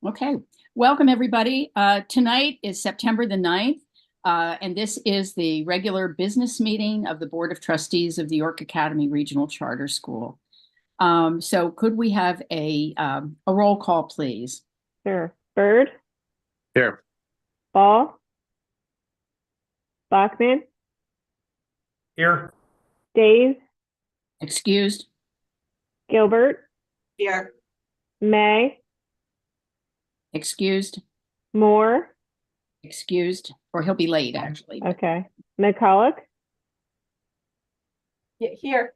Okay, welcome everybody. Tonight is September the 9th, and this is the regular business meeting of the Board of Trustees of the York Academy Regional Charter School. So could we have a roll call, please? Sure. Bird, Here. Ball, Bachman, Here. Days, Excused? Gilbert, Here. May, Excused? Moore, Excused? Or he'll be late, actually. okay, McCulloch, Here.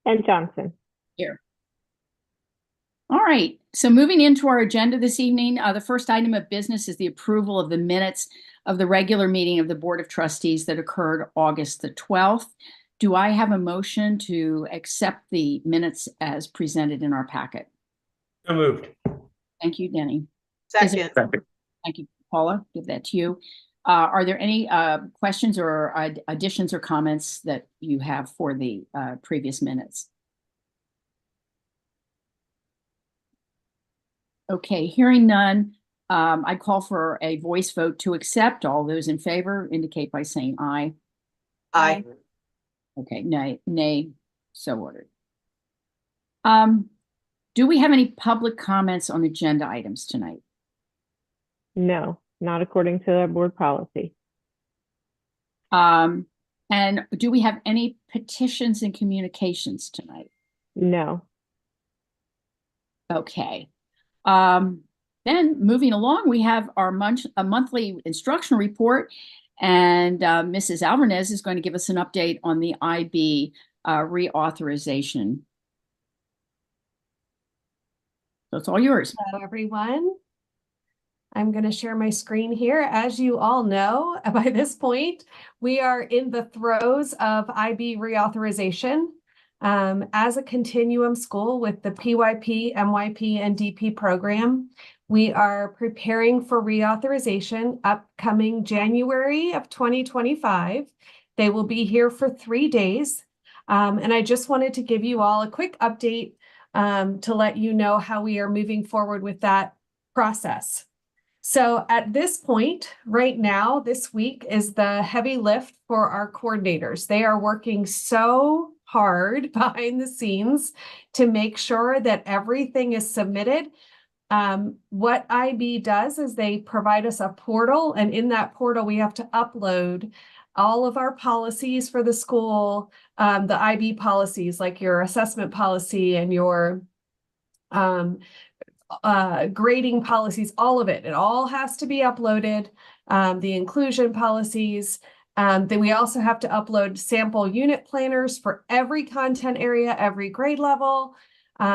and Johnson. Here. All right, so moving into our agenda this evening, the first item of business is the approval of the minutes of the regular meeting of the Board of Trustees that occurred August the 12th. Do I have a motion to accept the minutes as presented in our packet? So moved. Thank you, Denny. Second. Thank you, Paula. Give that to you. Are there any questions or additions or comments that you have for the previous minutes? Okay, hearing none, I call for a voice vote to accept. All those in favor indicate by saying aye. Aye. Okay, nay, so ordered. Do we have any public comments on agenda items tonight? No, not according to our board policy. And do we have any petitions and communications tonight? No. Okay. Then moving along, we have our monthly instructional report, and Mrs. Alvarez is going to give us an update on the IB reauthorization. So it's all yours. Hello, everyone. I'm going to share my screen here. As you all know, by this point, we are in the throes of IB reauthorization. As a continuum school with the PYP, MYP, and DP program, we are preparing for reauthorization upcoming January of 2025. They will be here for 3 days. And I just wanted to give you all a quick update to let you know how we are moving forward with that process. So at this point, right now, this week is the heavy lift for our coordinators. They are working so hard behind the scenes to make sure that everything is submitted. What IB does is they provide us a portal, and in that portal, we have to upload all of our policies for the school, the IB policies, like your assessment policy and your grading policies, all of it. It all has to be uploaded. The inclusion policies. Then we also have to upload sample unit planners for every content area, every grade level.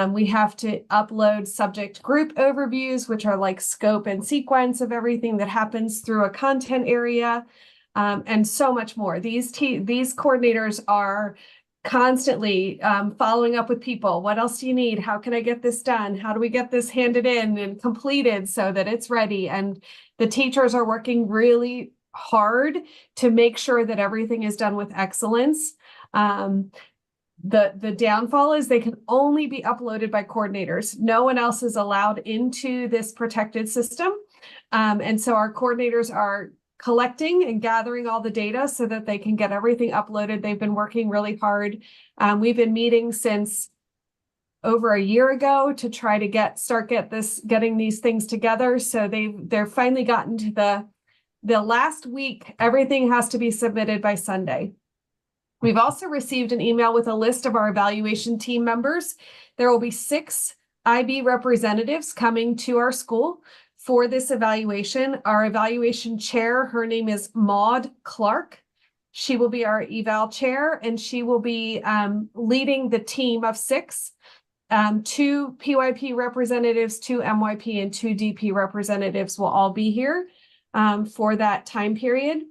We have to upload subject group overviews, which are like scope and sequence of everything that happens through a content area, and so much more. These coordinators are constantly following up with people. What else do you need? How can I get this done? How do we get this handed in and completed so that it's ready? And the teachers are working really hard to make sure that everything is done with excellence. The downfall is they can only be uploaded by coordinators. No one else is allowed into this protected system. And so our coordinators are collecting and gathering all the data so that they can get everything uploaded. They've been working really hard. We've been meeting since over a year ago to try to getting these things together. So they're finally gotten to the last week. Everything has to be submitted by Sunday. We've also received an email with a list of our evaluation team members. There will be 6 IB representatives coming to our school for this evaluation. Our evaluation chair, her name is Maud Clark. She will be our eval chair, and she will be leading the team of 6, 2 PYP representatives, 2 MYP, and 2 DP representatives will all be here for that time period.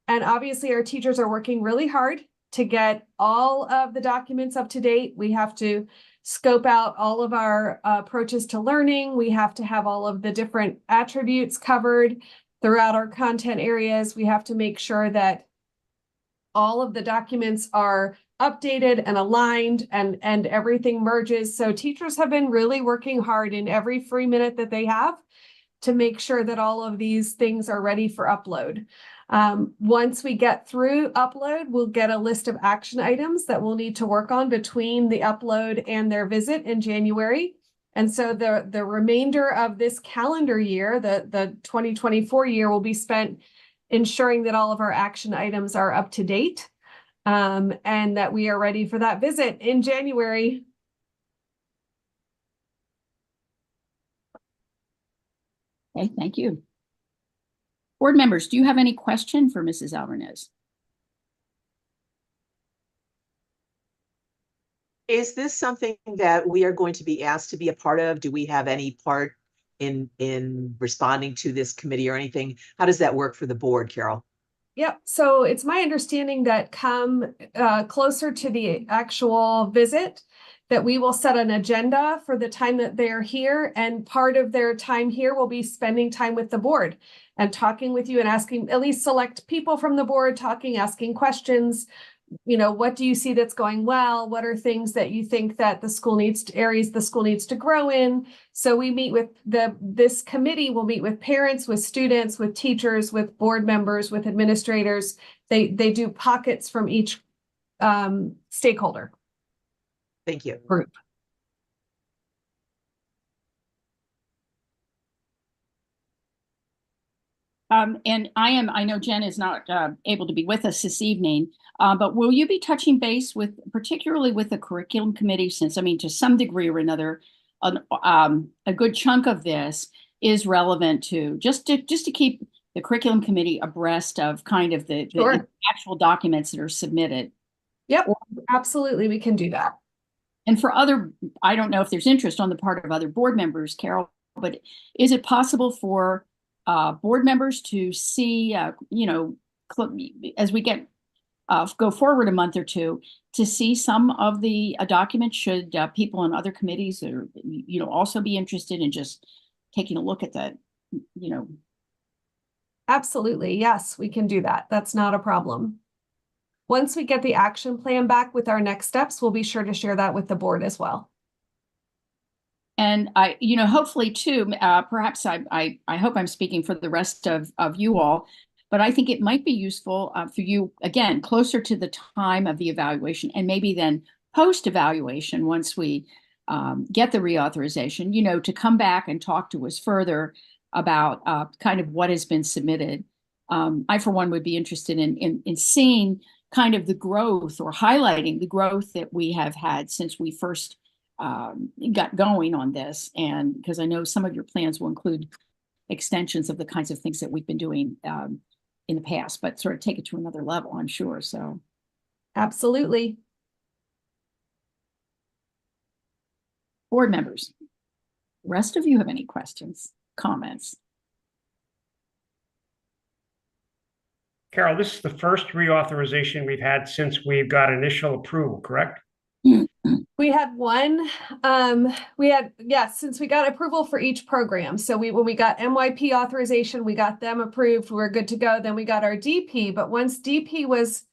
And obviously our teachers are working really hard to get all of the documents up to date. We have to scope out all of our approaches to learning. We have to have all of the different attributes covered throughout our content areas. We have to make sure that all of the documents are updated and aligned and everything merges. So teachers have been really working hard in every free minute that they have to make sure that all of these things are ready for upload. Once we get through upload, we'll get a list of action items that we'll need to work on between the upload and their visit in January. And so the remainder of this calendar year, the 2024 year, will be spent ensuring that all of our action items are up to date, and that we are ready for that visit in January. Okay, thank you. Board members, do you have any question for Mrs. Alvarez? Is this something that we are going to be asked to be a part of? Do we have any part in responding to this committee or anything? How does that work for the board, Carol? Yep. So it's my understanding that come closer to the actual visit, that we will set an agenda for the time that they're here. And part of their time here will be spending time with the board and talking with you and asking, at least select people from the board, asking questions. You know, what do you see that's going well? What are things that you think that the school needs to, areas the school needs to grow in? So we meet with this committee will meet with parents, with students, with teachers, with board members, with administrators. They do pockets from each stakeholder Thank you. group. And I know Jen is not able to be with us this evening, but will you be touching base with, particularly with the curriculum committee, since, I mean, to some degree or another, a good chunk of this is relevant to, just to keep the curriculum committee abreast of kind of the Sure. actual documents that are submitted. Yep, absolutely, we can do that. And for other, I don't know if there's interest on the part of other board members, Carol, but is it possible for board members to see, you know, as we get go forward a month or two, to see some of the documents, should people on other committees or, you know, also be interested in just taking a look at that, you know? Absolutely, yes, we can do that. That's not a problem. Once we get the action plan back with our next steps, we'll be sure to share that with the board as well. And I, you know, hopefully too, perhaps I hope I'm speaking for the rest of you all, but I think it might be useful for you, again, closer to the time of the evaluation, and maybe then post-evaluation, once we get the reauthorization, you know, to come back and talk to us further about kind of what has been submitted. I, for one, would be interested in seeing kind of the growth, or highlighting the growth that we have had since we first got going on this. And because I know some of your plans will include extensions of the kinds of things that we've been doing in the past, but sort of take it to another level, I'm sure. So Absolutely. board members, rest of you have any questions, comments? Carol, this is the first reauthorization we've had since we've got initial approval, correct? We had one, yes, since we got approval for each program. So when we got MYP authorization, we got them approved, we're good to go. Then we got our DP, but once DP was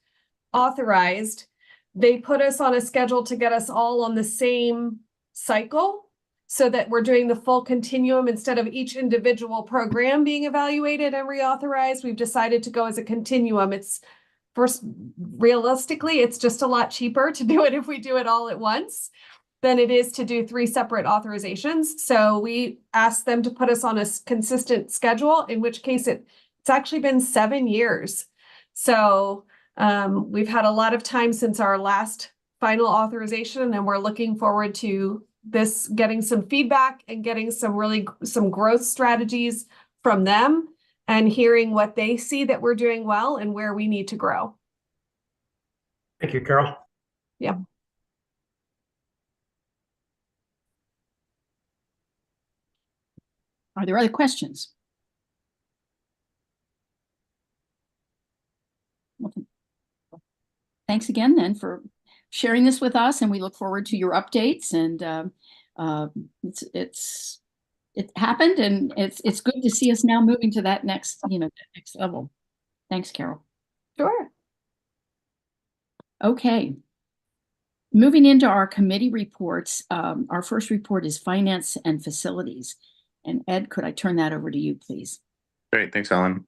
authorized, they put us on a schedule to get us all on the same cycle, so that we're doing the full continuum instead of each individual program being evaluated and reauthorized. We've decided to go as a continuum. It's first, realistically, it's just a lot cheaper to do it if we do it all at once than it is to do 3 separate authorizations. So we asked them to put us on a consistent schedule, in which case it's actually been 7 years. So we've had a lot of time since our last final authorization, and we're looking forward to this, getting some feedback and getting some growth strategies from them, and hearing what they see that we're doing well and where we need to grow. Thank you, Carol. Yeah. Are there other questions? Okay. Thanks again then for sharing this with us, and we look forward to your updates. And it happened, and it's good to see us now moving to that next, you know, that next level. Thanks, Carol. Sure. Okay. Moving into our committee reports, our first report is Finance and Facilities. And Ed, could I turn that over to you, please? Great, thanks, Ellen.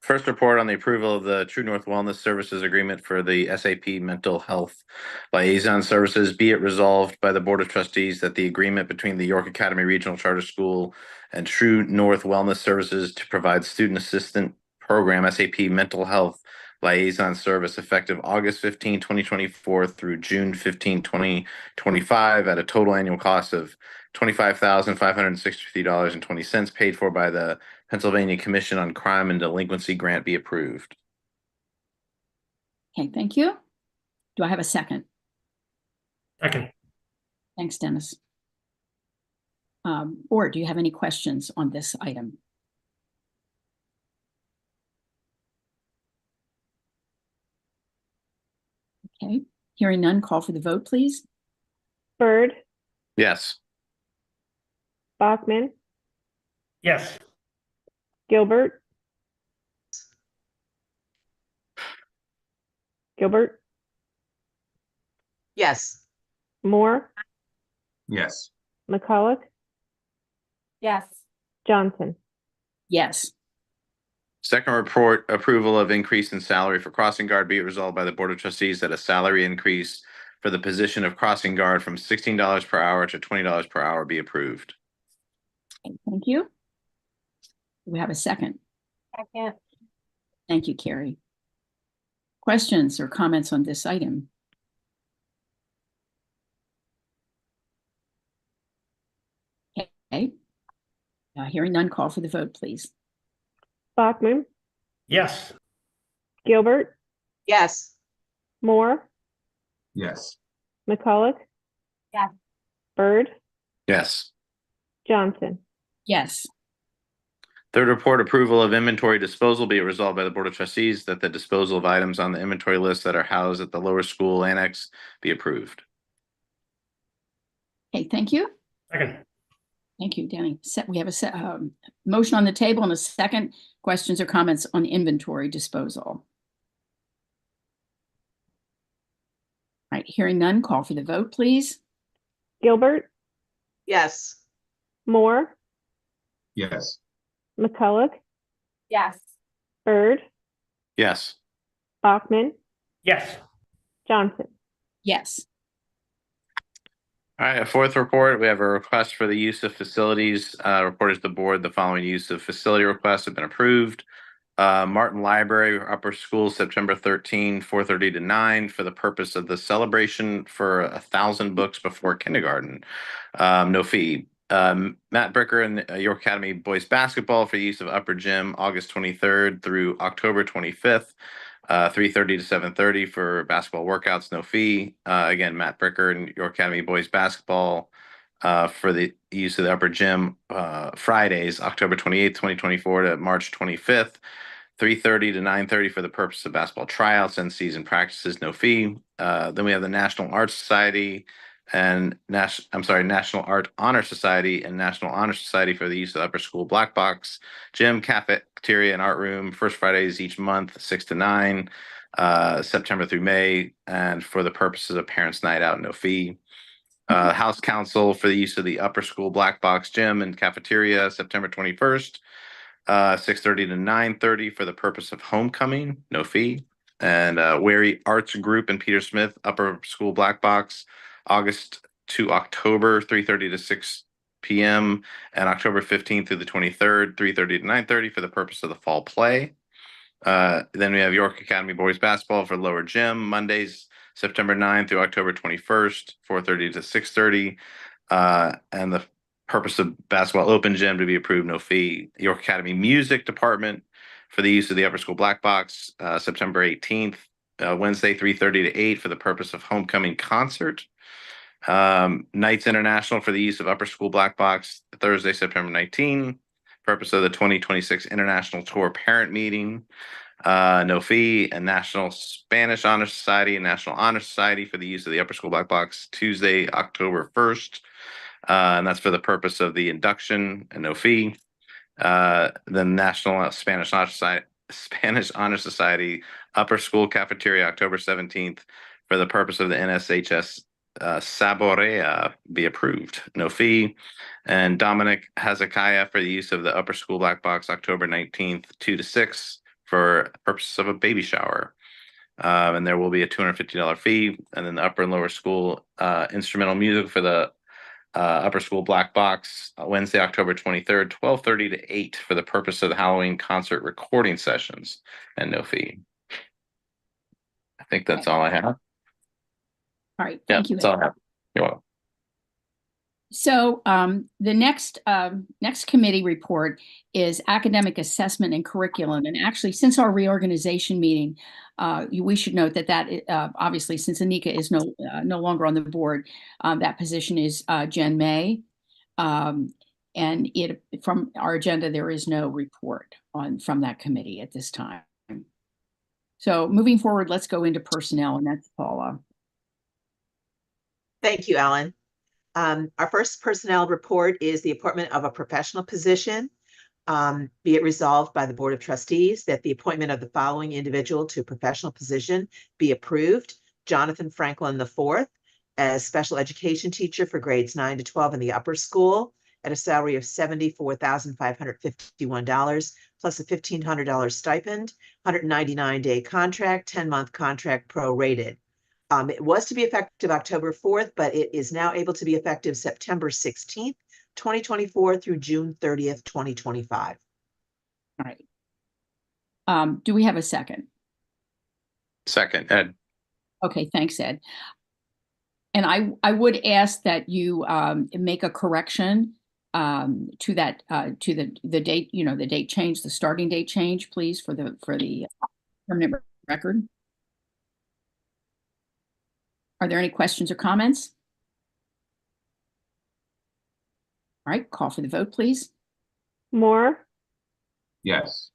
First report on the approval of the True North Wellness Services Agreement for the SAP Mental Health Liaison Services. Be it resolved by the Board of Trustees that the agreement between the York Academy Regional Charter School and True North Wellness Services to provide student assistant program SAP Mental Health Liaison Service effective August 15, 2024 through June 15, 2025 at a total annual cost of $25,563.20 paid for by the Pennsylvania Commission on Crime and Delinquency grant be approved. Okay, thank you. Do I have a second? Second. Thanks, Dennis. Board, do you have any questions on this item? Okay, hearing none, call for the vote, please. Bird, Yes. Bachman, Yes. Gilbert. Gilbert, Yes. Moore, Yes. McCulloch, Yes. Johnson. Yes. Second report, approval of increase in salary for crossing guard. Be it resolved by the Board of Trustees that a salary increase for the position of crossing guard from $16 per hour to $20 per hour be approved. Okay, thank you. Do we have a second? Second. Thank you, Carrie. Questions or comments on this item? Okay. Hearing none, call for the vote, please. Bachman, Yes. Gilbert, Yes. Moore, Yes. McCulloch. Yes. Bird, Yes. Johnson. Yes. Third report, approval of inventory disposal. Be it resolved by the Board of Trustees that the disposal of items on the inventory list that are housed at the lower school annex be approved. Okay, thank you. Second. Thank you, Danny. We have a motion on the table and a second. Questions or comments on inventory disposal? All right, hearing none, call for the vote, please. Gilbert, Yes. Moore, Yes. McCulloch, Yes. Bird, Yes. Bachman, Yes. Johnson. Yes. All right, a fourth report, we have a request for the use of facilities. Reported to the board, the following use of facility requests have been approved. Martin Library, Upper School, September 13, 4:30 to 9 for the purpose of the celebration for 1,000 books before kindergarten. No fee. Matt Bricker and York Academy Boys Basketball for use of Upper Gym, August 23rd through October 25th. 3:30 to 7:30 for basketball workouts, no fee. Again, Matt Bricker and York Academy Boys Basketball for the use of the Upper Gym Fridays, October 28th, 2024 to March 25th, 3:30 to 9:30 for the purpose of basketball tryouts and season practices, no fee. Then we have the National Art Society and National Art Honor Society and National Honor Society for the use of the Upper School Black Box Gym, cafeteria, and art room, first Fridays each month, 6 to 9, September through May, and for the purposes of Parents' Night Out, no fee. House Council for the use of the Upper School Black Box Gym and cafeteria, September 21st, 6:30 to 9:30 for the purpose of homecoming, no fee. And Wary Arts Group and Peter Smith, Upper School Black Box, August to October, 3:30 to 6 p.m. and October 15th through the 23rd, 3:30 to 9:30 for the purpose of the fall play. Then we have York Academy Boys Basketball for Lower Gym, Mondays, September 9th through October 21st, 4:30 to 6:30. And the purpose of basketball open gym to be approved, no fee. York Academy Music Department for the use of the Upper School Black Box, September 18th, Wednesday, 3:30 to 8 for the purpose of homecoming concert. Knights International for the use of Upper School Black Box, Thursday, September 19, purpose of the 2026 International Tour Parent Meeting, no fee. And National Spanish Honor Society and National Honor Society for the use of the Upper School Black Box, Tuesday, October 1st. And that's for the purpose of the induction and no fee. The National Spanish Honor Society, Upper School Cafeteria, October 17th for the purpose of the NSHS Saborea be approved, no fee. And Dominic Hezekiah for the use of the upper school black box October 19th, 2 to 6 for purposes of a baby shower. And there will be a $250 fee. And then the upper and lower school instrumental music for the upper school black box Wednesday, October 23rd, 12:30 to 8 for the purpose of the Halloween concert recording sessions and no fee. I think that's all I have. All right, Yeah, thank you. that's all I have. You're welcome. So the next committee report is academic assessment and curriculum. And actually, since our reorganization meeting, we should note that obviously, since Anika is no longer on the board, that position is Jen May. And from our agenda, there is no report from that committee at this time. So moving forward, let's go into personnel, and that's Paula. Thank you, Ellen. Our first personnel report is the appointment of a professional position. Be it resolved by the Board of Trustees that the appointment of the following individual to a professional position be approved. Jonathan Franklin IV as special education teacher for grades 9 to 12 in the upper school at a salary of $74,551 plus a $1,500 stipend, 199-day contract, 10-month contract prorated. It was to be effective October 4th, but it is now able to be effective September 16th, 2024 through June 30th, 2025. All right. Do we have a second? Second, Ed. Okay, thanks, Ed. And I would ask that you make a correction to that to the date, the date change, the starting date change, please, for the permanent record. Are there any questions or comments? All right, call for the vote, please. Moore, Yes.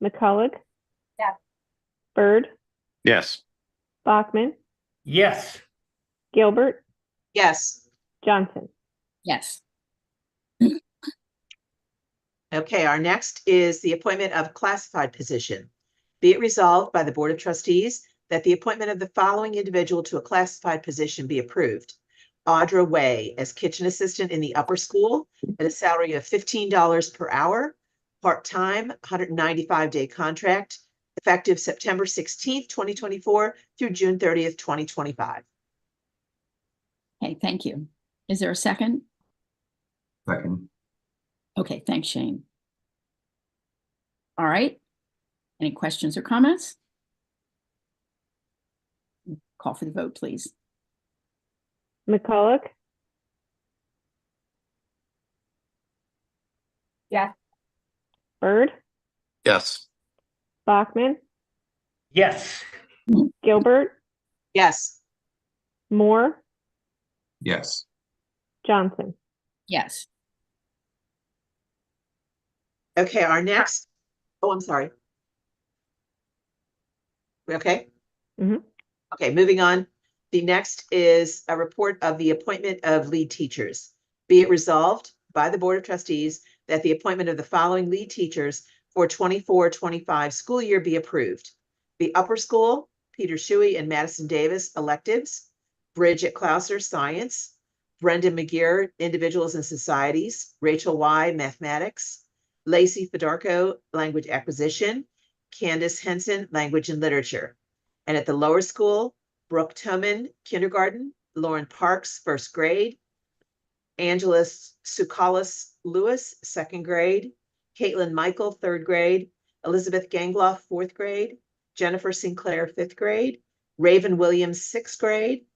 McCulloch. Yes. Bird, Yes. Bachman, Yes. Gilbert, Yes. Johnson. Yes. Okay, our next is the appointment of classified position. Be it resolved by the Board of Trustees that the appointment of the following individual to a classified position be approved. Audra Way as kitchen assistant in the upper school at a salary of $15 per hour, part-time, 195-day contract, effective September 16th, 2024 through June 30th, 2025. Okay, thank you. Is there a second? Second. Okay, thanks, Shane. All right. Any questions or comments? Call for the vote, please. McCulloch, Yes. Bird, Yes. Bachman, Yes. Gilbert, Yes. Moore, Yes. Johnson. Yes. Okay, our next, I'm sorry. We okay? Mhm. Okay, moving on. The next is a report of the appointment of lead teachers. Be it resolved by the Board of Trustees that the appointment of the following lead teachers for 24-25 school year be approved. The upper school, Peter Shuey and Madison Davis, electives. Bridget Clouser, science. Brendan McGear, individuals and societies. Rachel Y, mathematics. Lacey Fedarko, language acquisition. Candace Henson, language and literature. And at the lower school, Brooke Toman, kindergarten, Lauren Parks, first grade, Angela Sukalis Lewis, second grade, Caitlin Michael, third grade, Elizabeth Gangloff, fourth grade, Jennifer Sinclair, fifth grade, Raven Williams, sixth grade,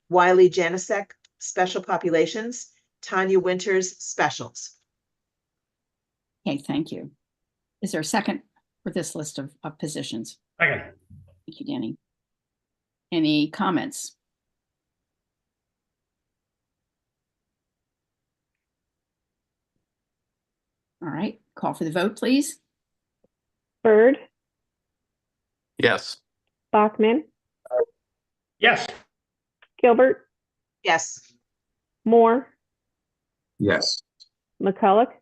Wiley Janisek, special populations, Tanya Winters, specials. Okay, thank you. Is there a second for this list of positions? Second. Thank you, Danny. Any comments? All right, call for the vote, please. Bird, Yes. Bachman, Yes. Gilbert, Yes. Moore, Yes. McCulloch.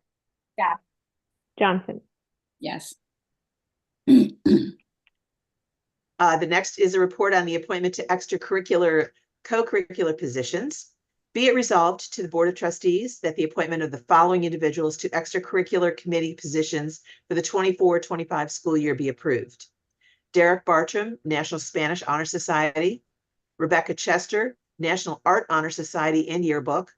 Yeah. Johnson. Yes. The next is a report on the appointment to extracurricular, co-curricular positions. Be it resolved to the Board of Trustees that the appointment of the following individuals to extracurricular committee positions for the 24-25 school year be approved. Derek Bartram, National Spanish Honor Society. Rebecca Chester, National Art Honor Society and Yearbook.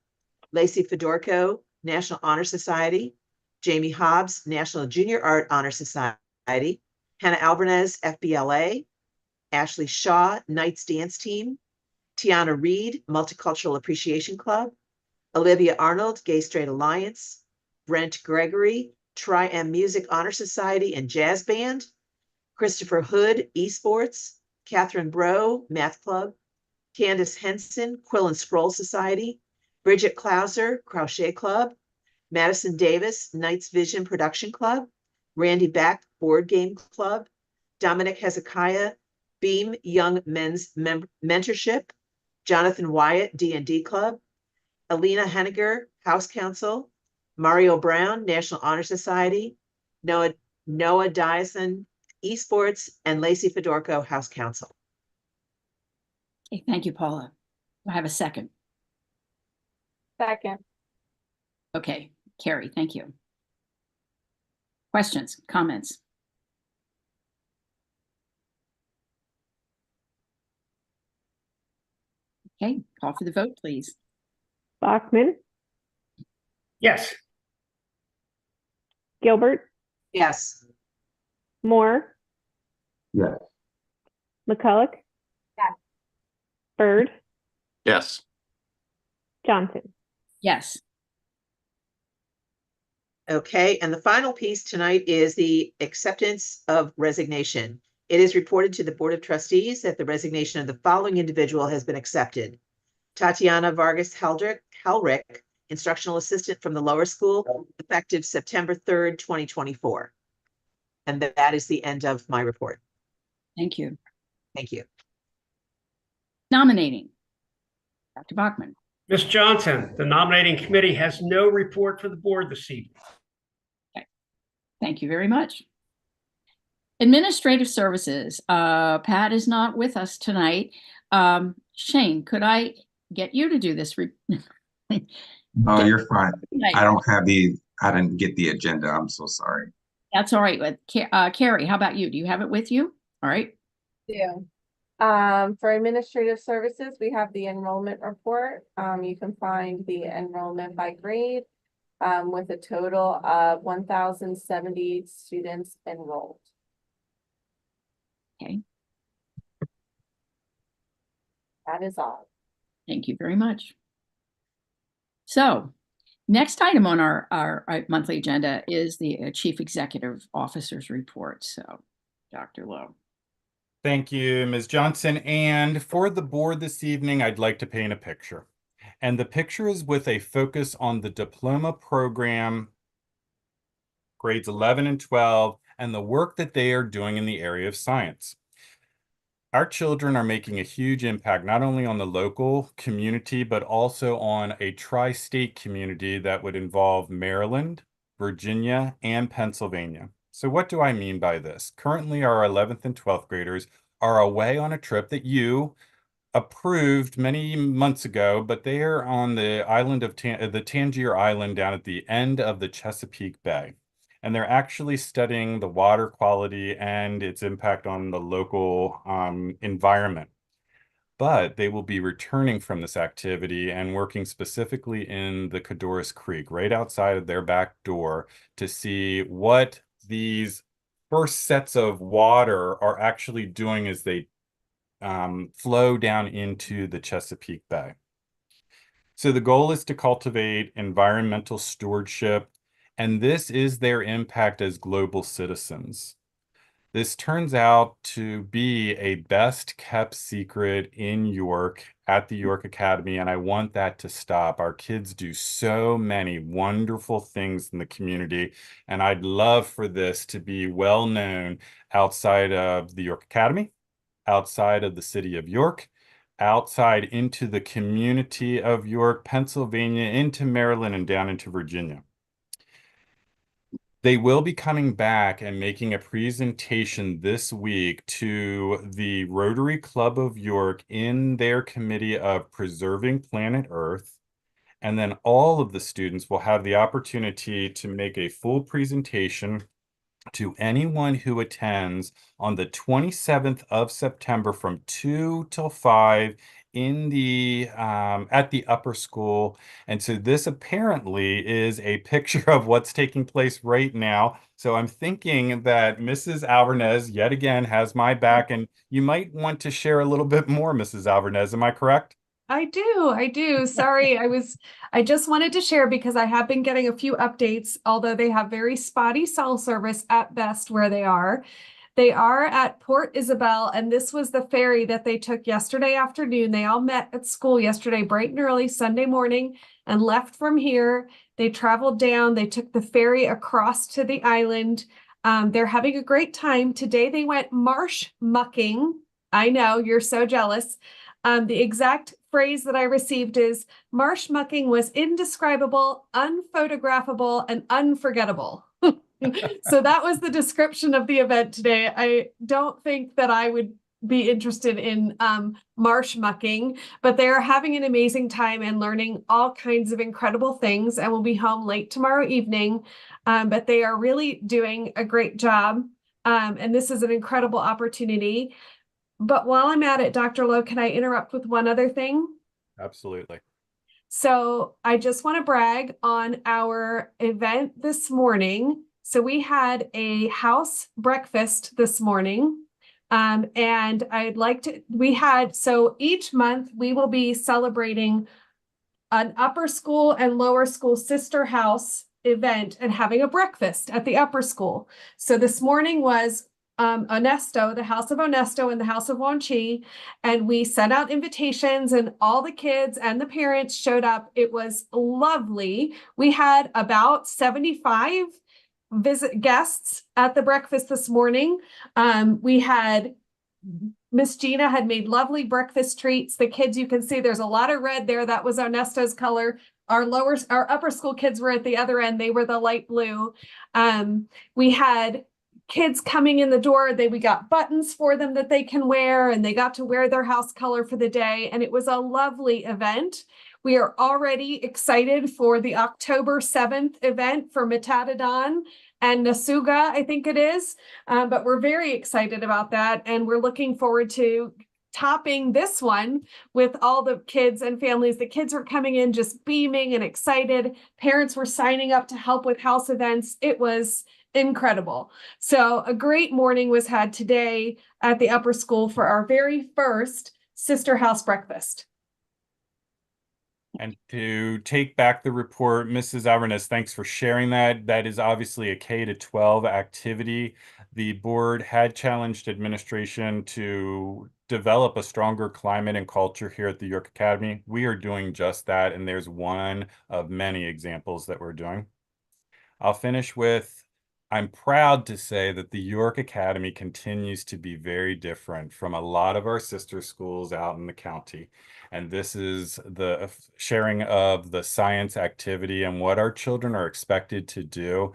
Lacey Fedorko, National Honor Society. Jamie Hobbs, National Junior Art Honor Society. Hannah Albanese, FBLA. Ashley Shaw, Knights Dance Team. Tiana Reed, Multicultural Appreciation Club. Olivia Arnold, Gay Straight Alliance. Brent Gregory, Tri-M Music Honor Society and Jazz Band. Christopher Hood, Esports. Catherine Bro, Math Club. Candace Henson, Quill and Scroll Society. Bridget Klauser, Crochet Club. Madison Davis, Knights Vision Production Club. Randy Beck, Board Game Club. Dominic Hezekiah, Beam Young Men's Mentorship. Jonathan Wyatt, D&D Club. Alina Henniger, House Council. Mario Brown, National Honor Society. Noah Dyson, Esports, and Lacey Fedorko, House Council. Okay, thank you, Paula. Do I have a second? Second. Okay, Carrie, thank you. Questions, comments? Okay, call for the vote, please. Bachman, Yes. Gilbert, Yes. Moore, Yes. McCulloch. Yes. Bird, Yes. Johnson. Yes. Okay, and the final piece tonight is the acceptance of resignation. It is reported to the Board of Trustees that the resignation of the following individual has been accepted. Tatiana Vargas Helrick, Instructional Assistant from the lower school, effective September 3rd, 2024. And that is the end of my report. Thank you. Thank you. Nominating. Dr. Bachman. Ms. Johnson, the nominating committee has no report for the board this evening. Thank you very much. Administrative Services. Pat is not with us tonight. Shane, could I get you to do this? Oh, you're fine. Right. I didn't get the agenda. I'm so sorry. That's all right. With Carrie, how about you? Do you have it with you? All right. Do. For administrative services, we have the enrollment report. You can find the enrollment by grade, with a total of 1,070 students enrolled. Okay. That is all. Thank you very much. So next item on our monthly agenda is the Chief Executive Officer's report. So Dr. Lowe. Thank you, Ms. Johnson. And for the board this evening, I'd like to paint a picture. And the picture is with a focus on the diploma program, grades 11 and 12, and the work that they are doing in the area of science. Our children are making a huge impact, not only on the local community, but also on a tri-state community that would involve Maryland, Virginia, and Pennsylvania. So what do I mean by this? Currently, our 11th and 12th graders are away on a trip that you approved many months ago, but they are on the island of the Tangier Island down at the end of the Chesapeake Bay. And they're actually studying the water quality and its impact on the local environment. But they will be returning from this activity and working specifically in the Codorus Creek, right outside of their back door, to see what these first sets of water are actually doing as they flow down into the Chesapeake Bay. So the goal is to cultivate environmental stewardship, and this is their impact as global citizens. This turns out to be a best kept secret in York at the York Academy, and I want that to stop. Our kids do so many wonderful things in the community, and I'd love for this to be well known outside of the York Academy, outside of the city of York, outside into the community of York, Pennsylvania, into Maryland, and down into Virginia. They will be coming back and making a presentation this week to the Rotary Club of York in their committee of preserving planet Earth. And then all of the students will have the opportunity to make a full presentation to anyone who attends on the 27th of September from 2 till 5 in the at the upper school. And so this apparently is a picture of what's taking place right now. So I'm thinking that Mrs. Alvarez yet again has my back, and you might want to share a little bit more, Mrs. Alvarez. Am I correct? I do. Sorry, I just wanted to share because I have been getting a few updates, although they have very spotty cell service at best where they are. They are at Port Isabel, and this was the ferry that they took yesterday afternoon. They all met at school yesterday, bright and early, Sunday morning, and left from here. They traveled down, they took the ferry across to the island. They're having a great time. Today they went marsh mucking. I know, you're so jealous. The exact phrase that I received is marsh mucking was indescribable, unphotographable, and unforgettable. So that was the description of the event today. I don't think that I would be interested in marsh mucking, but they are having an amazing time and learning all kinds of incredible things, and will be home late tomorrow evening. But they are really doing a great job. And this is an incredible opportunity. But while I'm at it, Dr. Lowe, can I interrupt with one other thing? Absolutely. So I just want to brag on our event this morning. So we had a house breakfast this morning. And so each month we will be celebrating an upper school and lower school sister house event and having a breakfast at the upper school. So this morning was Onesto, the House of Onesto and the House of Wanchi, and we sent out invitations and all the kids and the parents showed up. It was lovely. We had about 75 guests at the breakfast this morning. We had Miss Gina had made lovely breakfast treats. The kids, you can see there's a lot of red there. That was Onesto's color. Our upper school kids were at the other end. They were the light blue. We had kids coming in the door. We got buttons for them that they can wear, and they got to wear their house color for the day. And it was a lovely event. We are already excited for the October 7th event for Metadodon and Nasuga, I think it is. But we're very excited about that. And we're looking forward to topping this one with all the kids and families. The kids were coming in just beaming and excited. Parents were signing up to help with house events. It was incredible. So a great morning was had today at the upper school for our very first sister house breakfast. And to take back the report, Mrs. Alvarez, thanks for sharing that. That is obviously a K-12 activity. The board had challenged administration to develop a stronger climate and culture here at the York Academy. We are doing just that, and there's one of many examples that we're doing. I'll finish with, I'm proud to say that the York Academy continues to be very different from a lot of our sister schools out in the county. And this is the sharing of the science activity and what our children are expected to do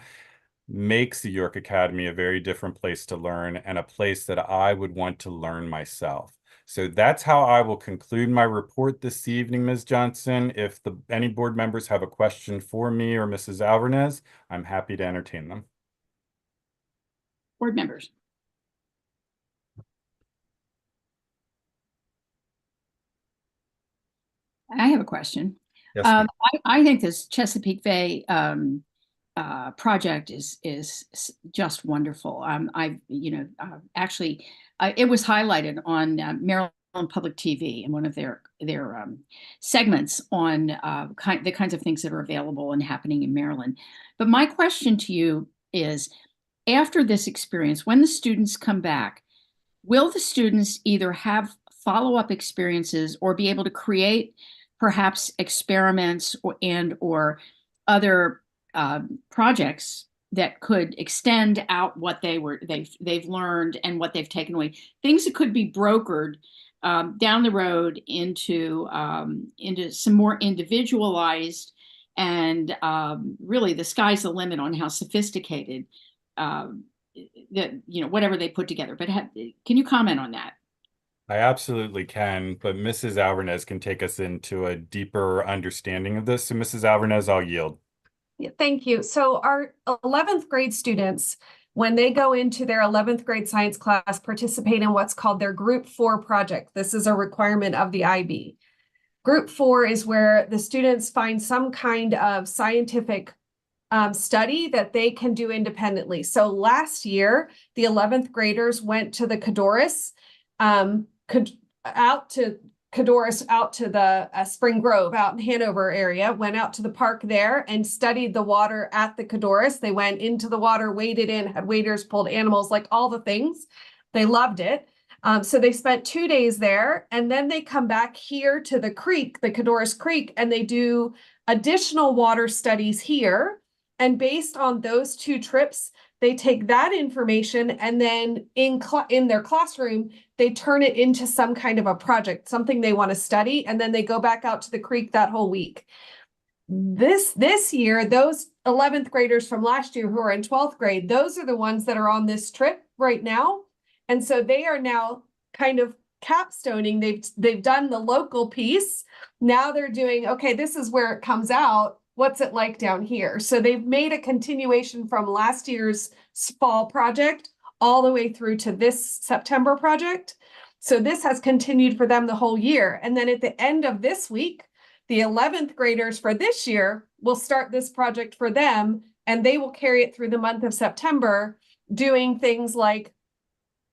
makes the York Academy a very different place to learn, and a place that I would want to learn myself. So that's how I will conclude my report this evening, Ms. Johnson. If any board members have a question for me or Mrs. Alvarez, I'm happy to entertain them. Board members. I have a question. Yes, ma'am. I think this Chesapeake Bay project is just wonderful. Actually, it was highlighted on Maryland Public TV in one of their segments on the kinds of things that are available and happening in Maryland. But my question to you is, after this experience, when the students come back, will the students either have follow-up experiences or be able to create perhaps experiments or other projects that could extend out what they've learned and what they've taken away, things that could be brokered down the road into some more individualized And really, the sky's the limit on how sophisticated whatever they put together. But can you comment on that? I absolutely can, but Mrs. Alvarez can take us into a deeper understanding of this. So Mrs. Alvarez, I'll yield. Yeah, thank you. So our 11th grade students, when they go into their 11th grade science class, participate in what's called their Group 4 project. This is a requirement of the IB. Group 4 is where the students find some kind of scientific study that they can do independently. So last year, the 11th graders went to the Codorus, out to the Spring Grove out in Hanover area, went out to the park there and studied the water at the Codorus. They went into the water, waded in, had waders, pulled animals, like all the things. They loved it. So they spent 2 days there, and then they come back here to the creek, the Codorus Creek, and they do additional water studies here. And based on those 2 trips, they take that information and then in their classroom, they turn it into some kind of a project, something they want to study, and then they go back out to the creek that whole week. This year, those 11th graders from last year who are in 12th grade, those are the ones that are on this trip right now. And so they are now kind of capstoning. They've done the local piece. Now they're doing, okay, this is where it comes out. What's it like down here? So they've made a continuation from last year's fall project all the way through to this September project. So this has continued for them the whole year. And then at the end of this week, the 11th graders for this year will start this project for them, and they will carry it through the month of September, doing things like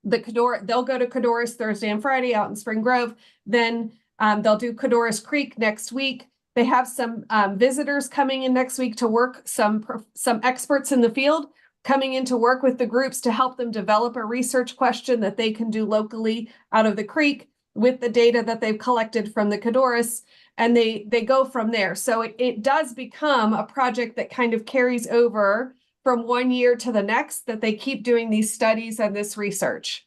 they'll go to Codorus Thursday and Friday out in Spring Grove. Then they'll do Codorus Creek next week. They have some visitors coming in next week to work, some experts in the field coming in to work with the groups to help them develop a research question that they can do locally out of the creek with the data that they've collected from the Codorus, and they go from there. So it does become a project that kind of carries over from one year to the next, that they keep doing these studies and this research.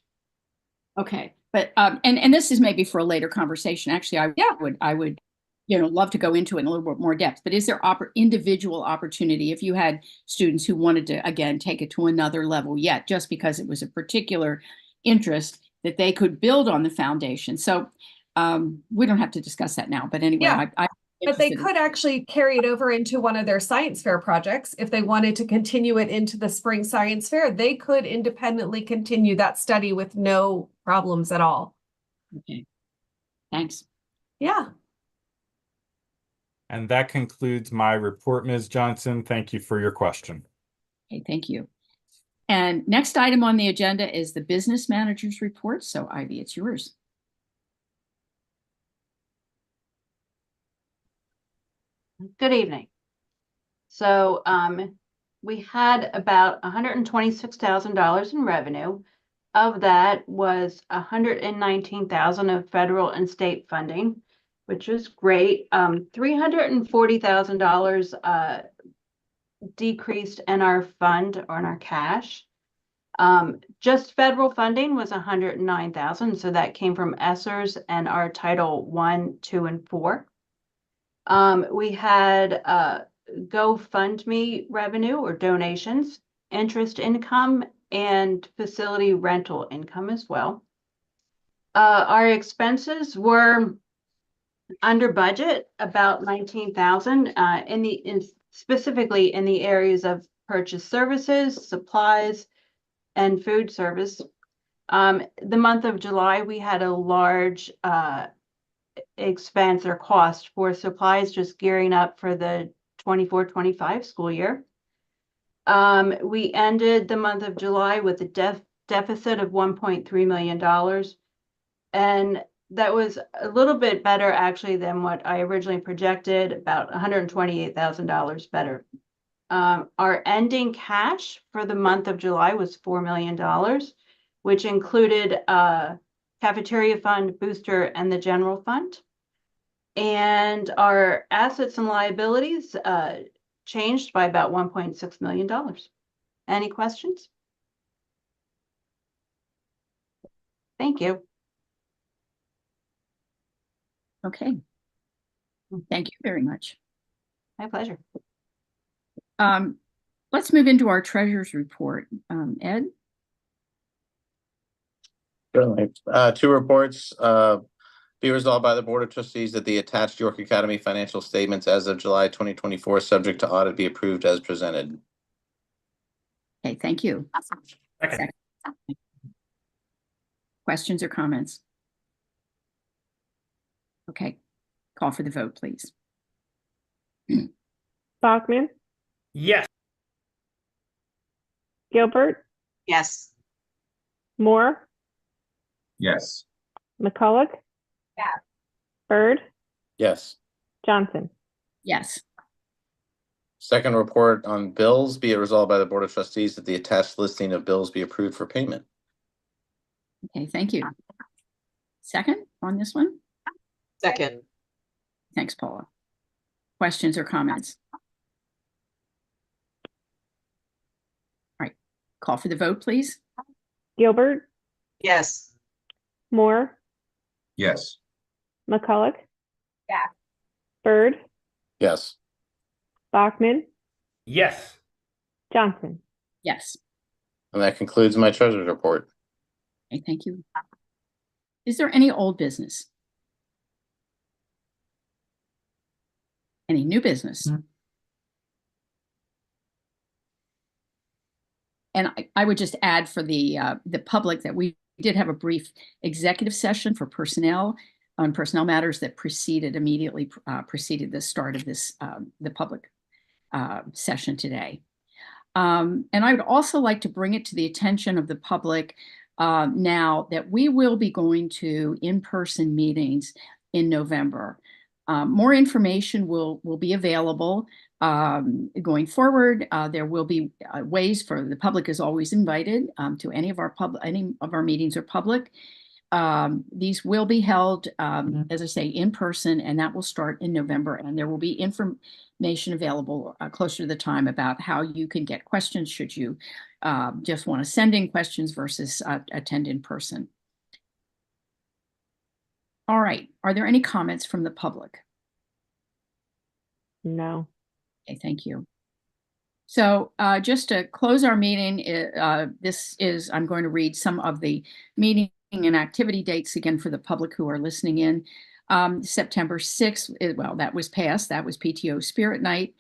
Okay, but and this is maybe for a later conversation. Actually, I would love to go into it in a little bit more depth. But is there individual opportunity if you had students who wanted to again take it to another level yet, just because it was a particular interest, that they could build on the foundation? So we don't have to discuss that now. But anyway, Yeah. But they could actually carry it over into one of their science fair projects. If they wanted to continue it into the spring science fair, they could independently continue that study with no problems at all. Okay, thanks. Yeah. And that concludes my report, Ms. Johnson. Thank you for your question. Okay, thank you. And next item on the agenda is the business manager's report. So Ivy, it's yours. Good evening. So we had about $126,000 in revenue. Of that was $119,000 of federal and state funding, which is great. $340,000 decreased in our fund or in our cash. Just federal funding was $109,000, so that came from ESSERS and our Title 1, 2, and 4. We had GoFundMe revenue or donations, interest income, and facility rental income as well. Our expenses were under budget, about $19,000 specifically in the areas of purchase services, supplies, and food service. The month of July, we had a large expense or cost for supplies, just gearing up for the 24-25 school year. We ended the month of July with a deficit of $1.3 million. And that was a little bit better actually than what I originally projected, about $128,000 better. Our ending cash for the month of July was $4 million, which included cafeteria fund, booster, and the general fund. And our assets and liabilities changed by about $1.6 million. Any questions? Thank you. Okay. Thank you very much. My pleasure. Let's move into our treasurer's report. Ed? Certainly. Two reports. Be resolved by the Board of Trustees that the attached York Academy financial statements as of July 2024, subject to audit, be approved as presented. Okay, thank you. Second. Questions or comments? Okay, call for the vote, please. Bachman, Yes. Gilbert, Yes. Moore, Yes. McCulloch. Yeah. Bird, Yes. Johnson. Yes. Second report on bills. Be it resolved by the Board of Trustees that the attached listing of bills be approved for payment. Okay, thank you. Second on this one? Second. Thanks, Paula. Questions or comments? All right, call for the vote, please. Gilbert, Yes. Moore, Yes. McCulloch. Yeah. Bird, Yes. Bachman, Yes. Johnson. Yes. And that concludes my treasurer's report. Okay, thank you. Is there any old business? Any new business? And I would just add for the public that we did have a brief executive session for personnel on personnel matters that immediately preceded the start of this the public session today. And I would also like to bring it to the attention of the public now that we will be going to in-person meetings in November. More information will be available going forward. There will be ways for the public is always invited to any of our meetings are public. These will be held, as I say, in person, and that will start in November. And there will be information available closer to the time about how you can get questions should you just want to send in questions versus attend in person. All right. Are there any comments from the public? No. Okay, thank you. So just to close our meeting, I'm going to read some of the meeting and activity dates again for the public who are listening in. September 6th, well, that was past. That was PTO Spirit Night.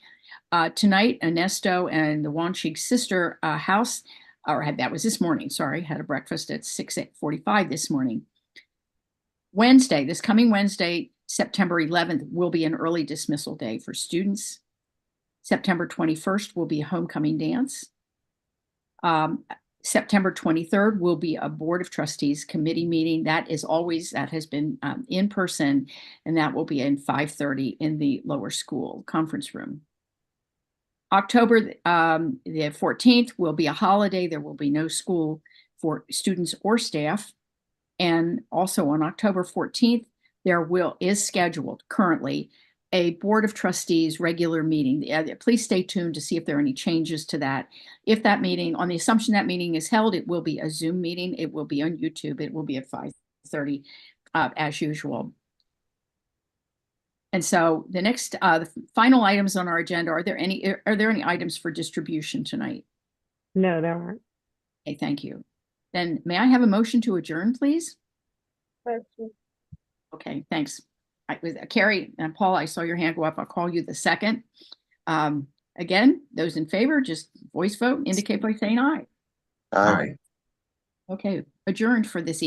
Tonight, Ernesto and the Wanchig Sister House, that was this morning, sorry, had a breakfast at 6:45 this morning. Wednesday, this coming Wednesday, September 11th, will be an early dismissal day for students. September 21st will be a homecoming dance. September 23rd will be a Board of Trustees committee meeting. That has been in person, and that will be in 5:30 in the lower school conference room. October the 14th will be a holiday. There will be no school for students or staff. And also on October 14th, there is scheduled currently a Board of Trustees regular meeting. Please stay tuned to see if there are any changes to that. If that meeting, on the assumption that meeting is held, it will be a Zoom meeting. It will be on YouTube. It will be at 5:30 as usual. And so the next, the final items on our agenda, are there any items for distribution tonight? No, there aren't. Okay, thank you. Then may I have a motion to adjourn, please? Okay, thanks. Carrie and Paul, I saw your hand go up. I'll call you the second. Again, those in favor, just voice vote, indicate by saying aye. Aye. Okay, adjourned for this evening.